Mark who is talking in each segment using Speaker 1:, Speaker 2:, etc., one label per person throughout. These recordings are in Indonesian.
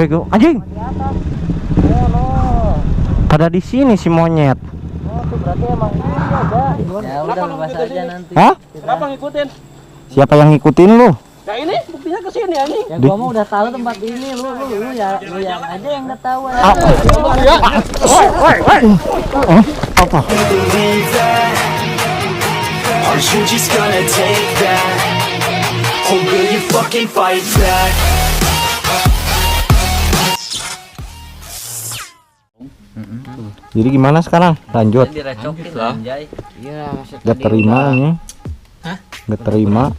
Speaker 1: Bego anjing. Pada di sini si monyet.
Speaker 2: Oh, tuh berarti emang ini aja. Ya udah lepas aja nanti.
Speaker 1: Hah?
Speaker 3: Kenapa ngikutin?
Speaker 1: Siapa yang ngikutin lu?
Speaker 3: Ya ini buktinya kesini anjing.
Speaker 2: Ya gua mah udah tahu tempat ini, lu yang aja yang enggak tahu aja.
Speaker 1: Apa?
Speaker 4: Are you just gonna take that? Or will you fucking fight back?
Speaker 1: Jadi gimana sekarang? Lanjut.
Speaker 2: Direcokin anjay. Iya,
Speaker 1: Gak terima nih.
Speaker 3: Hah?
Speaker 1: Gak terima.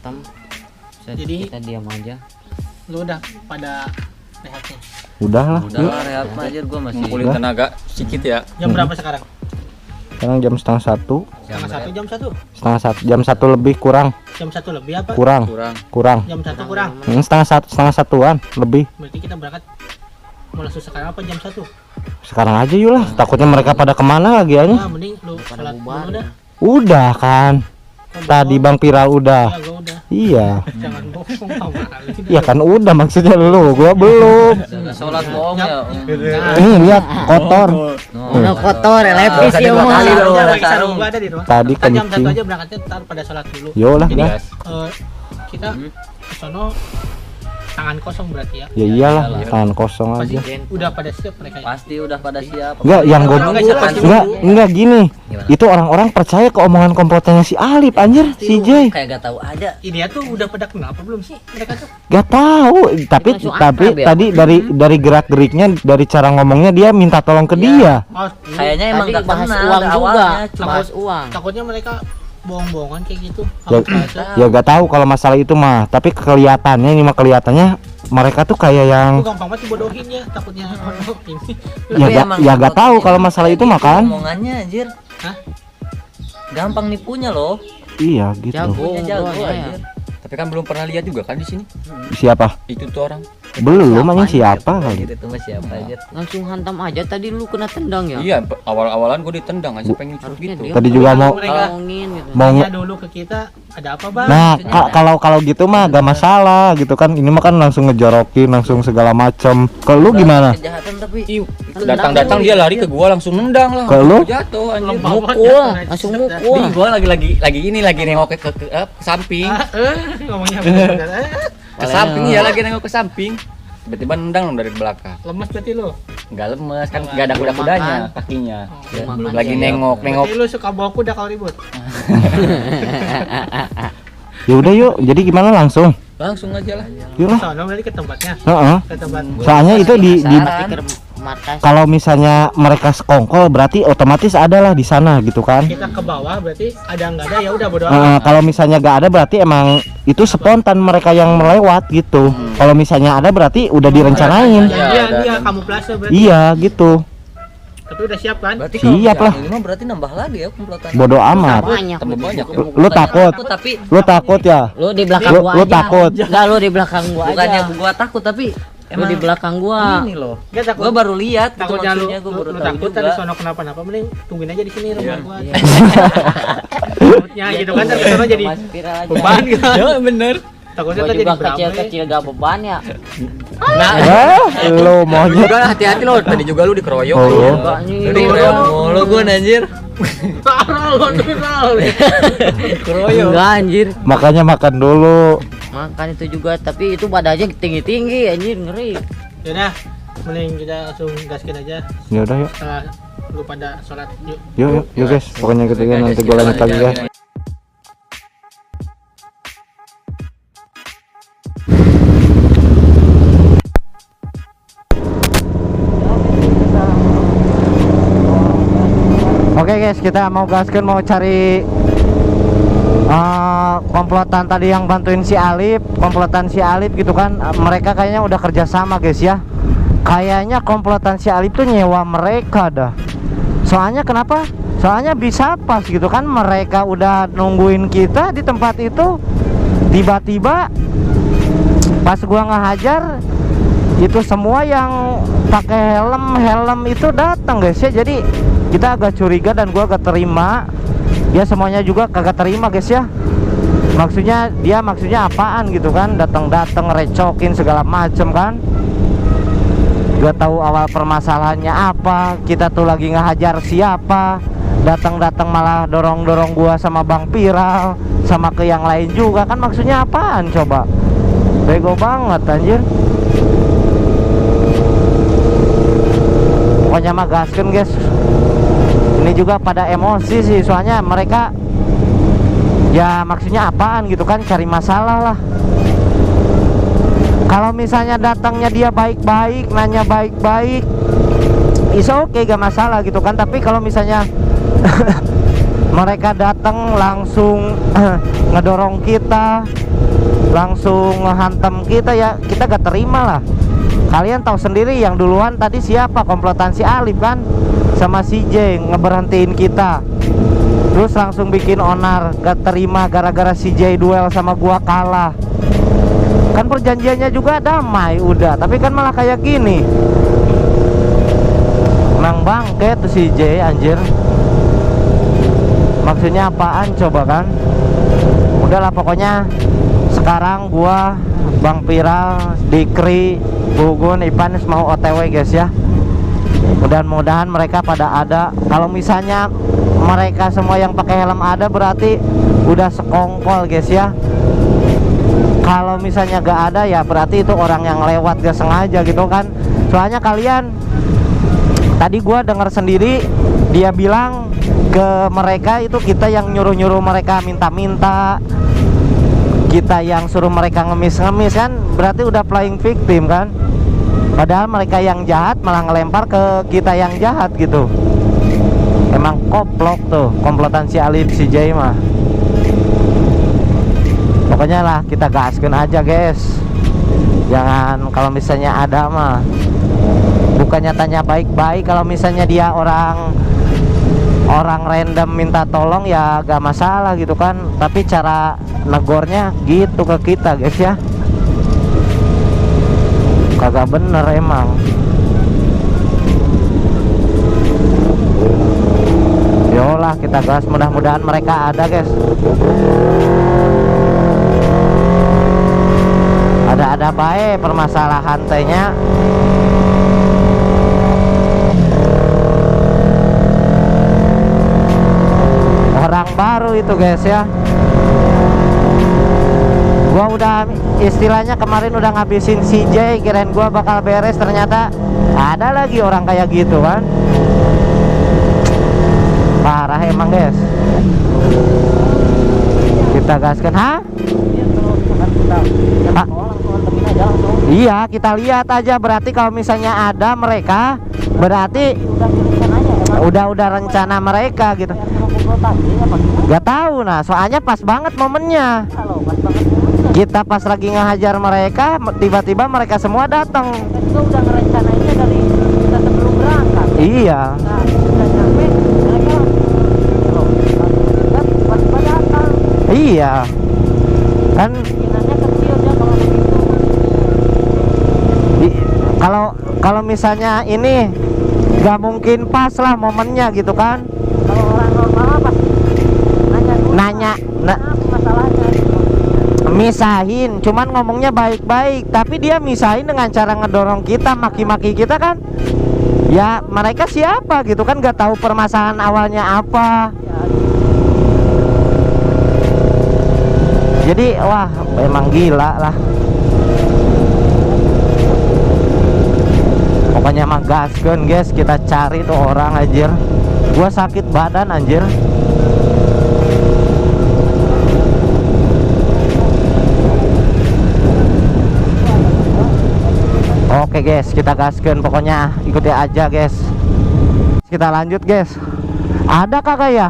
Speaker 3: Jadi
Speaker 2: kita diam aja.
Speaker 3: lu udah pada rehat nih.
Speaker 1: Udah lah.
Speaker 2: Udah lah, rehat mah aja, gua masih
Speaker 5: ngumpulin tenaga sedikit ya.
Speaker 3: Jam berapa sekarang?
Speaker 1: Sekarang jam setengah satu.
Speaker 3: Setengah satu, jam satu.
Speaker 1: Setengah satu. Jam satu lebih kurang.
Speaker 3: Jam satu lebih apa?
Speaker 1: Kurang.
Speaker 5: Kurang.
Speaker 3: Jam satu kurang.
Speaker 1: Setengah satuan lebih.
Speaker 3: Berarti kita berangkat mau langsung sekarang apa jam satu?
Speaker 1: Sekarang aja yuk lah. Takutnya mereka pada kemana lagi aja.
Speaker 3: Nah, mending lu sholat dulu dah.
Speaker 1: Udah kan. Tadi Bang Viral udah.
Speaker 3: Ya gua udah.
Speaker 1: Iya.
Speaker 3: Jangan bohong sama kali.
Speaker 1: Iya kan udah maksudnya lu. Gua belum.
Speaker 2: sholat bohong ya.
Speaker 1: Ini lihat kotor.
Speaker 2: Udah kotor, lepis ya mau.
Speaker 3: Sarung gua ada di rumah.
Speaker 1: Tadi
Speaker 3: Ntar jam
Speaker 1: kencing.
Speaker 3: 1 aja berangkatnya, ntar pada sholat dulu.
Speaker 1: Yo lah
Speaker 3: Jadi
Speaker 1: ya.
Speaker 3: kita ke sono tangan kosong berarti ya.
Speaker 1: Ya iyalah, tangan kosong
Speaker 3: Pasti
Speaker 1: aja.
Speaker 3: udah pada siap mereka ya.
Speaker 2: Pasti udah pada siap.
Speaker 1: Enggak, yang gue
Speaker 3: Orang nggak siap, pasti
Speaker 1: enggak gini. Itu orang-orang percaya ke omongan komplotannya si Alip anjir, si J.
Speaker 2: Kayak gak tahu ada.
Speaker 3: Ini tuh udah pada kenapa belum sih mereka tuh?
Speaker 1: Gak tahu, tapi
Speaker 2: langsung
Speaker 1: tapi
Speaker 2: akrab ya?
Speaker 1: tadi dari gerak-geriknya, dari cara ngomongnya dia minta tolong ke dia.
Speaker 3: Oh,
Speaker 2: Kayaknya emang
Speaker 6: Tadi
Speaker 2: gak
Speaker 6: bahas
Speaker 2: kenal
Speaker 6: uang
Speaker 2: dari
Speaker 6: juga,
Speaker 2: awalnya, cuma
Speaker 6: bahas uang.
Speaker 3: takutnya mereka bohong-bohongan kayak gitu.
Speaker 1: Ya,
Speaker 3: Kalau
Speaker 1: ya gak tahu kalau masalah itu mah, tapi kelihatannya ini mah kelihatannya mereka tuh kayak yang
Speaker 3: itu gampang banget dibodohin ya, takutnya ono ini.
Speaker 1: ya gak tahu kalau masalah itu mah kan.
Speaker 2: Omongannya anjir.
Speaker 3: Hah?
Speaker 2: Gampang nipunya loh.
Speaker 1: Iya gitu.
Speaker 2: Punya jago
Speaker 6: bro,
Speaker 2: anjir.
Speaker 5: Tapi kan belum pernah lihat juga kan di sini.
Speaker 1: Siapa?
Speaker 5: Itu tuh orang.
Speaker 1: Belum anjing siapa kali.
Speaker 2: Anjir, itu mah siapa aja.
Speaker 6: Langsung hantam aja tadi lu kena tendang ya.
Speaker 5: Iya, awal-awalan gue ditendang aja pengen
Speaker 6: Harusnya
Speaker 5: gitu.
Speaker 6: dia
Speaker 1: Tadi juga mau
Speaker 3: mereka
Speaker 6: ngomongin gitu.
Speaker 1: mau
Speaker 3: nanya dulu ke kita ada apa bang.
Speaker 1: Nah,
Speaker 3: Maksudnya
Speaker 1: kalau gitu mah gak masalah gitu kan. Ini mah kan langsung ngejorokin, langsung segala macam. Kalau lu gimana?
Speaker 2: Kejahatan tapi
Speaker 5: Datang-datang dia lari ke gua langsung nendang lah.
Speaker 1: Kalau lu?
Speaker 5: Gua jatuh anjir.
Speaker 3: lempar banget
Speaker 6: Mukul,
Speaker 3: ya,
Speaker 6: langsung
Speaker 3: set,
Speaker 6: mukul.
Speaker 5: Nih gua lagi nengok ke samping.
Speaker 3: ngomongnya bener-bener.
Speaker 5: Ke samping ya, lagi nengok ke samping. Tiba-tiba nendang dari belakang.
Speaker 3: Lemes berarti lu.
Speaker 5: Enggak lemes kan, enggak ada kuda-kudanya kakinya.
Speaker 3: Ya,
Speaker 6: makan
Speaker 5: Lagi
Speaker 6: siap.
Speaker 5: nengok.
Speaker 3: Berarti lu suka bawa kuda kalau ribut.
Speaker 1: Ya udah yuk. Jadi gimana langsung?
Speaker 5: Langsung aja lah.
Speaker 1: Yuk lah.
Speaker 3: Soalnya berarti ke tempatnya.
Speaker 1: Heeh.
Speaker 3: Ke tempat.
Speaker 1: Soalnya itu di
Speaker 6: Pikir markas.
Speaker 1: kalau misalnya mereka sekongkol berarti otomatis ada lah di sana gitu kan.
Speaker 3: Kita ke bawah berarti ada nggak ada ya udah bodo amat.
Speaker 1: Kalau misalnya gak ada berarti emang itu spontan mereka yang melewat gitu. Kalau misalnya ada berarti udah direncanain.
Speaker 3: Dia kamuflase berarti.
Speaker 1: Iya gitu.
Speaker 3: Tapi udah siap kan?
Speaker 2: berarti kalau
Speaker 1: Siap lah.
Speaker 2: ini mah berarti nambah lagi ya komplotan.
Speaker 1: Bodoh amat.
Speaker 6: Banyak.
Speaker 5: Tambah banyak ya.
Speaker 1: Lu takut?
Speaker 2: Tapi
Speaker 1: Lu takut ya?
Speaker 6: Lu di belakang
Speaker 1: Lu-
Speaker 6: gua
Speaker 1: lu
Speaker 6: aja.
Speaker 1: takut?
Speaker 6: Enggak, lu di belakang gua
Speaker 2: bukannya
Speaker 6: aja.
Speaker 2: gua takut tapi
Speaker 6: Lu di belakang gua.
Speaker 2: ini loh.
Speaker 3: Gak takut.
Speaker 2: Gua baru lihat gitu
Speaker 3: Takutnya lu,
Speaker 2: maksudnya, gua baru
Speaker 3: lu
Speaker 2: tahu
Speaker 3: takut
Speaker 2: juga.
Speaker 3: tadi sono kenapa-napa mending tungguin aja di sini rumah gua.
Speaker 2: Iya.
Speaker 3: Takutnya gitu kan terus sono jadi
Speaker 6: Mas viral aja.
Speaker 3: beban kan.
Speaker 5: Ya bener.
Speaker 3: Takutnya
Speaker 6: Gua
Speaker 3: tadi
Speaker 6: juga
Speaker 3: jadi berapa.
Speaker 6: kecil-kecil gak beban ya.
Speaker 1: Lu monyet.
Speaker 5: Juga hati-hati lo, tadi juga lu dikeroyok.
Speaker 1: Oh.
Speaker 6: Enggak nih.
Speaker 2: Jadi keroyok mulu gua anjir.
Speaker 5: Keroyok.
Speaker 6: Enggak anjir.
Speaker 1: Makanya makan dulu.
Speaker 6: Makan itu juga tapi itu badannya tinggi-tinggi anjir, ngeri.
Speaker 3: Yaudah, mending kita langsung gaskin aja
Speaker 1: Ya udah yuk.
Speaker 3: setelah lu pada sholat yuk.
Speaker 1: Yuk guys. Pokoknya ketiga nanti gue lanjut lagi ya. Oke guys, kita mau gaskan, mau cari komplotan tadi yang bantuin si Alip, komplotan si Alip gitu kan. Mereka kayaknya udah kerja sama guys ya. Kayaknya komplotan si Alip tuh nyewa mereka dah. Soalnya kenapa? Soalnya bisa pas gitu kan, mereka udah nungguin kita di tempat itu, tiba-tiba pas gua ngehajar itu semua yang pakai helm itu datang guys ya. Jadi kita agak curiga dan gua agak terima. Dia semuanya juga kagak terima guys ya. Maksudnya apaan gitu kan, datang recokin segala macem kan. Gak tahu awal permasalahannya apa. Kita tuh lagi ngehajar siapa, datang-datang malah dorong-dorong gua sama Bang Piral, sama ke yang lain juga. Kan maksudnya apaan coba? Bego banget anjir. Pokoknya mah gaskeun guys. Ini juga pada emosi sih, soalnya mereka ya maksudnya apaan gitu kan, cari masalah lah. Kalau misalnya datangnya dia baik-baik, nanya baik-baik, is oke, gak masalah gitu kan. Tapi kalau misalnya mereka datang langsung ngedorong kita, langsung ngehantam kita, ya kita gak terima lah. Kalian tahu sendiri yang duluan tadi siapa, komplotan si Alip kan sama si J, ngeberhentiin kita. Terus langsung bikin onar, gak terima gara-gara si J duel sama gua kalah. Kan perjanjiannya juga damai udah, tapi kan malah kayak gini. Emang bangke tuh si J anjir. Maksudnya apaan coba kan? Udahlah pokoknya sekarang gua, Bang Piral, Dikri, Gugun, Ipan mau OTW guys ya. Mudah-mudahan mereka pada ada. Kalau misalnya mereka semua yang pakai helm ada, berarti udah sekongkol guys ya. Kalau misalnya gak ada, ya berarti itu orang yang lewat gak sengaja gitu kan. Soalnya kalian, tadi gua dengar sendiri dia bilang ke mereka itu kita yang nyuruh-nyuruh mereka minta-minta, kita yang suruh mereka ngemis-ngemis kan. Berarti udah playing victim kan. Padahal mereka yang jahat malah ngelempar ke kita yang jahat gitu. Emang koplok tuh komplotan si Alip si J mah. Pokoknya lah kita gaskeun aja guys. Jangan kalau misalnya ada mah, bukannya tanya baik-baik. Kalau misalnya dia orang random minta tolong ya gak masalah gitu kan. Tapi cara negornya gitu ke kita guys ya, kagak bener emang. Yolah kita gas, mudah-mudahan mereka ada guys. Ada baik permasalahan tehnya. Orang baru itu guys ya. Gua udah istilahnya kemarin udah ngabisin si J, kirain gua bakal beres, ternyata ada lagi orang kayak gitu kan. Parah emang guys. Kita gaskan, ha? Iya, kita lihat aja. Berarti kalau misalnya ada mereka, berarti udah rencana mereka gitu. Gak tahu, nah soalnya pas banget momennya. Kita pas lagi ngehajar mereka, tiba-tiba mereka semua datang.
Speaker 2: Kita udah ngerencanainnya dari kita sebelum berangkat.
Speaker 1: Iya.
Speaker 2: Nah, udah nyampe mereka tiba-tiba datang.
Speaker 1: Iya. Kan
Speaker 2: Kemungkinannya kecil ya kalau begitu.
Speaker 1: kalau misalnya ini gak mungkin pas lah momennya gitu kan.
Speaker 2: Kalau orang normal apa? Nanya dulu. Apa masalahnya?
Speaker 1: Misahin, cuman ngomongnya baik-baik, tapi dia misahin dengan cara ngedorong kita, maki-maki kita kan. Ya mereka siapa gitu kan, gak tahu permasalahan awalnya apa. Jadi wah emang gila lah. Pokoknya mah gaskeun guys, kita cari tuh orang anjir. Gua sakit badan anjir. Oke guys, kita gaskeun, pokoknya ikuti aja guys. Kita lanjut guys. Ada kagak ya?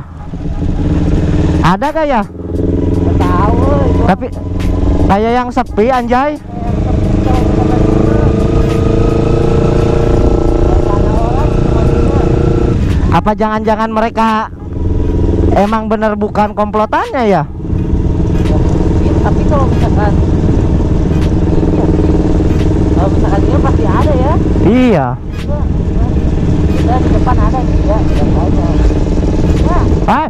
Speaker 1: Ada kagak ya?
Speaker 2: Tahu.
Speaker 1: Tapi kayak yang sepi anjay. Apa jangan-jangan mereka emang bener bukan komplotannya ya?
Speaker 2: Tapi kalau misalkan dia pasti ada ya.
Speaker 1: Iya.
Speaker 2: Udah di depan ada juga.
Speaker 1: Ah,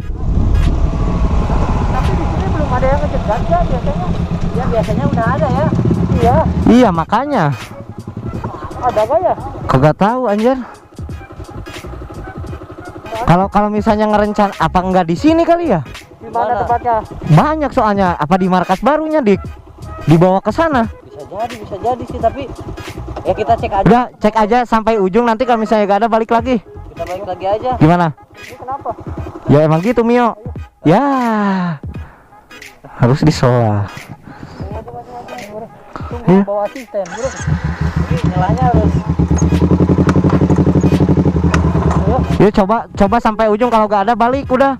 Speaker 2: Tapi di sini belum ada yang ngejegat ya biasanya. Ya biasanya udah ada ya. Iya.
Speaker 1: iya makanya.
Speaker 2: Ada Ada gak ya?
Speaker 1: Kagak tahu anjir. Kalau misalnya ngerencan apa enggak di sini kali ya?
Speaker 2: Di mana tempatnya?
Speaker 1: Banyak soalnya. Apa di markas barunya, Dik? Dibawa ke sana.
Speaker 2: Bisa jadi sih, tapi ya kita cek aja.
Speaker 1: Udah, cek aja sampai ujung, nanti kalau misalnya gak ada balik lagi.
Speaker 2: Kita balik lagi aja.
Speaker 1: Gimana?
Speaker 2: Ini kenapa?
Speaker 1: Ya emang gitu, Mio. Ya. Harus disolah.
Speaker 2: Tunggu bawa asisten, bro. Ini nyalanya harus.
Speaker 1: Yuk coba sampai ujung, kalau gak ada balik udah.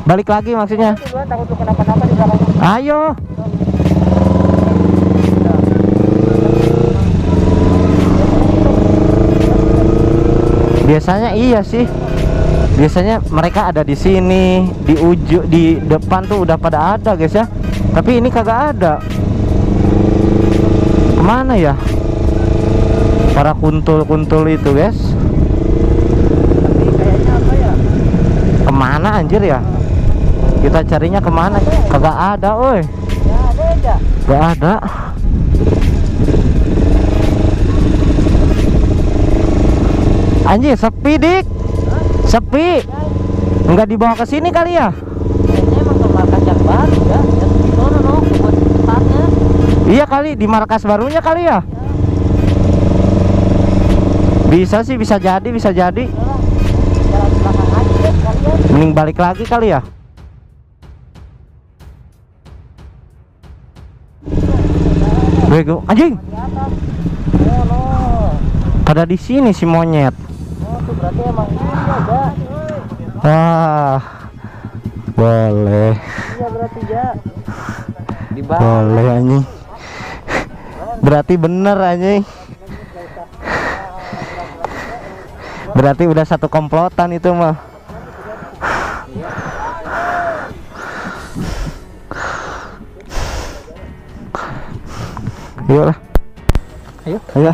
Speaker 1: Balik lagi maksudnya.
Speaker 2: Duluan, takut lu kenapa-napa di belakangnya.
Speaker 1: Ayo. Biasanya iya sih. Biasanya mereka ada di sini, di ujung, di depan tuh udah pada ada, guys ya. Tapi ini kagak ada. Kemana ya? Para kuntul-kuntul itu, guys.
Speaker 2: Tapi kayaknya apa ya?
Speaker 1: Kemana anjir ya? Kita carinya kemana? Kagak ada, oi.
Speaker 2: Ya ada aja.
Speaker 1: Gak ada. Anjir, sepi, Dik. Sepi. Enggak dibawa ke sini kali ya?
Speaker 2: Kayaknya emang ke markas yang baru ya. Yang di sono no, buat tempatnya.
Speaker 1: Iya kali, di markas barunya kali ya? Bisa sih, bisa jadi.
Speaker 2: Jalan belakang aja deh kalian.
Speaker 1: Mending balik lagi kali ya? Bego, anjing.
Speaker 2: Di atas. Oh no.
Speaker 1: Pada di sini si monyet.
Speaker 2: Oh tuh berarti emang ini aja.
Speaker 1: Wah. Boleh.
Speaker 2: Iya berarti ya.
Speaker 6: Di bawah.
Speaker 1: Boleh anjing. Berarti bener anjing. Berarti udah satu komplotan itu mah. Yuk lah.
Speaker 2: Ayo.
Speaker 1: Ayo.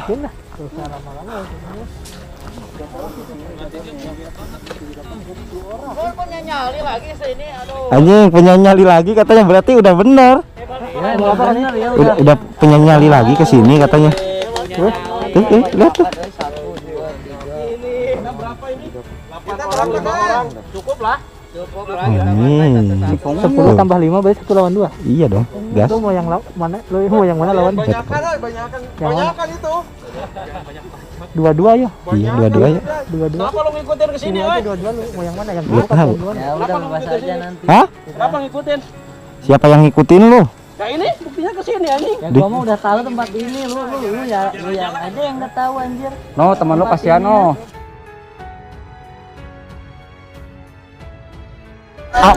Speaker 1: Anjing punya nyali lagi katanya, berarti udah bener. Udah punya nyali lagi ke sini katanya. Lihat tuh.
Speaker 3: Cukup lah.
Speaker 1: Ini
Speaker 2: 10 tambah 5 berarti 1 lawan 2.
Speaker 1: iya dong, gas.
Speaker 2: Lu mau yang mana? Lu mau yang mana lawan?
Speaker 3: Banyakan itu.
Speaker 2: Dua-dua ya.
Speaker 1: Iya, dua-dua ya.
Speaker 2: Dua-dua.
Speaker 3: Kenapa lu ngikutin ke sini, oi?
Speaker 2: Dua-dua lu mau yang mana? Yang
Speaker 1: Gua tahu.
Speaker 6: Ya udah bebas aja nanti.
Speaker 1: Hah?
Speaker 3: Kenapa ngikutin?
Speaker 1: Siapa yang ngikutin lu?
Speaker 3: Ya ini buktinya ke sini anjing.
Speaker 2: Ya gua mah udah tahu tempat ini, lu yang aja yang enggak tahu anjir.
Speaker 5: No, teman lu kasihan no.
Speaker 1: Ah.